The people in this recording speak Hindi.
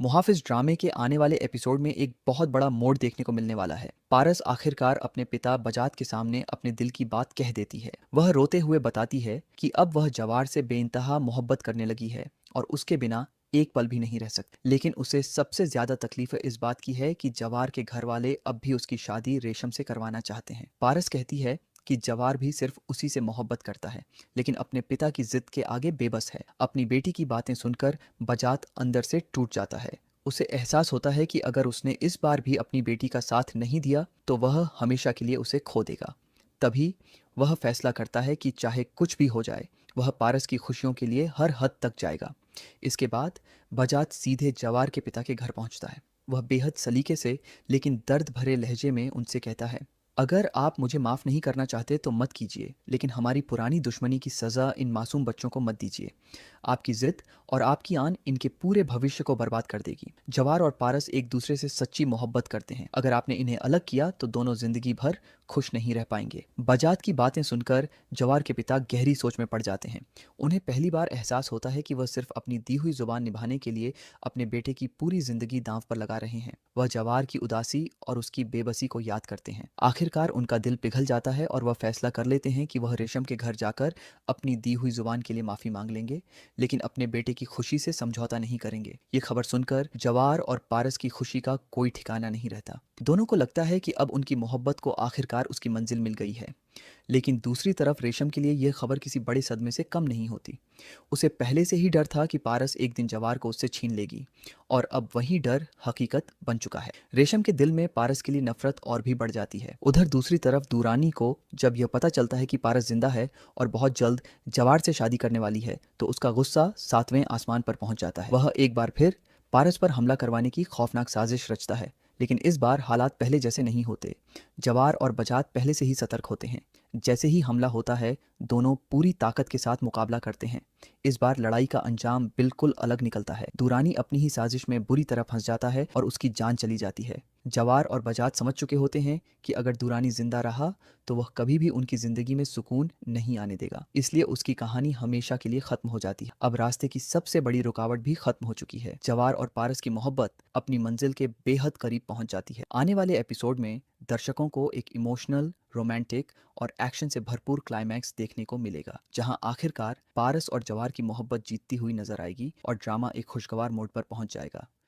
मुहाफिज ड्रामे के आने वाले एपिसोड में एक बहुत बड़ा मोड़ देखने को मिलने वाला है। पारस आखिरकार अपने पिता बजात के सामने अपने दिल की बात कह देती है। वह रोते हुए बताती है कि अब वह जवार से बेइंतहा मोहब्बत करने लगी है और उसके बिना एक पल भी नहीं रह सकती। लेकिन उसे सबसे ज्यादा तकलीफ इस बात की है कि जवार के घर वाले अब भी उसकी शादी रेशम से करवाना चाहते हैं। पारस कहती है कि जवार भी सिर्फ उसी से मोहब्बत करता है, लेकिन अपने पिता की जिद के आगे बेबस है। अपनी बेटी की बातें सुनकर बजात अंदर से टूट जाता है। उसे एहसास होता है कि अगर उसने इस बार भी अपनी बेटी का साथ नहीं दिया तो वह हमेशा के लिए उसे खो देगा। तभी वह फैसला करता है कि चाहे कुछ भी हो जाए, वह पारस की खुशियों के लिए हर हद तक जाएगा। इसके बाद बजात सीधे जवार के पिता के घर पहुंचता है। वह बेहद सलीके से लेकिन दर्द भरे लहजे में उनसे कहता है, अगर आप मुझे माफ़ नहीं करना चाहते तो मत कीजिए, लेकिन हमारी पुरानी दुश्मनी की सज़ा इन मासूम बच्चों को मत दीजिए। आपकी जिद और आपकी आन इनके पूरे भविष्य को बर्बाद कर देगी। जवार और पारस एक दूसरे से सच्ची मोहब्बत करते हैं। अगर आपने इन्हें अलग किया तो दोनों जिंदगी भर खुश नहीं रह पाएंगे। बजात की बातें सुनकर जवार के पिता गहरी सोच में पड़ जाते हैं। उन्हें पहली बार एहसास होता है कि वह सिर्फ अपनी दी हुई जुबान निभाने के लिए अपने बेटे की पूरी जिंदगी दांव पर लगा रहे हैं। वह जवार की उदासी और उसकी बेबसी को याद करते हैं। आखिरकार उनका दिल पिघल जाता है और वह फैसला कर लेते हैं कि वह रेशम के घर जाकर अपनी दी हुई जुबान के लिए माफ़ी मांग लेंगे, लेकिन अपने बेटे की खुशी से समझौता नहीं करेंगे। ये खबर सुनकर जवार और पारस की खुशी का कोई ठिकाना नहीं रहता। दोनों को लगता है कि अब उनकी मोहब्बत को आखिरकार उसकी मंजिल मिल गई है। लेकिन दूसरी तरफ रेशम के लिए यह खबर किसी बड़े सदमे से कम नहीं होती। उसे पहले से ही डर था कि पारस एक दिन जवार को उससे छीन लेगी, और अब वही डर हकीकत बन चुका है। रेशम के दिल में पारस के लिए नफरत और भी बढ़ जाती है। उधर दूसरी तरफ दूरानी को जब यह पता चलता है कि पारस जिंदा है और बहुत जल्द जवार से शादी करने वाली है, तो उसका गुस्सा सातवें आसमान पर पहुंच जाता है। वह एक बार फिर पारस पर हमला करवाने की खौफनाक साजिश रचता है। लेकिन इस बार हालात पहले जैसे नहीं होते। जवार और बजात पहले से ही सतर्क होते हैं। जैसे ही हमला होता है, दोनों पूरी ताकत के साथ मुकाबला करते हैं। इस बार लड़ाई का अंजाम बिल्कुल अलग निकलता है। दूरानी अपनी ही साजिश में बुरी तरह फंस जाता है और उसकी जान चली जाती है। जवार और बजात समझ चुके होते हैं कि अगर दूरानी जिंदा रहा तो वह कभी भी उनकी जिंदगी में सुकून नहीं आने देगा। इसलिए उसकी कहानी हमेशा के लिए खत्म हो जाती है। अब रास्ते की सबसे बड़ी रुकावट भी खत्म हो चुकी है। जवार और पारस की मोहब्बत अपनी मंजिल के बेहद करीब पहुंच जाती है। आने वाले एपिसोड में दर्शकों को एक इमोशनल, रोमांटिक और एक्शन से भरपूर क्लाइमैक्स देखने को मिलेगा, जहां आखिरकार पारस और जवार की मोहब्बत जीतती हुई नजर आएगी और ड्रामा एक खुशगवार मोड़ पर पहुंच जाएगा।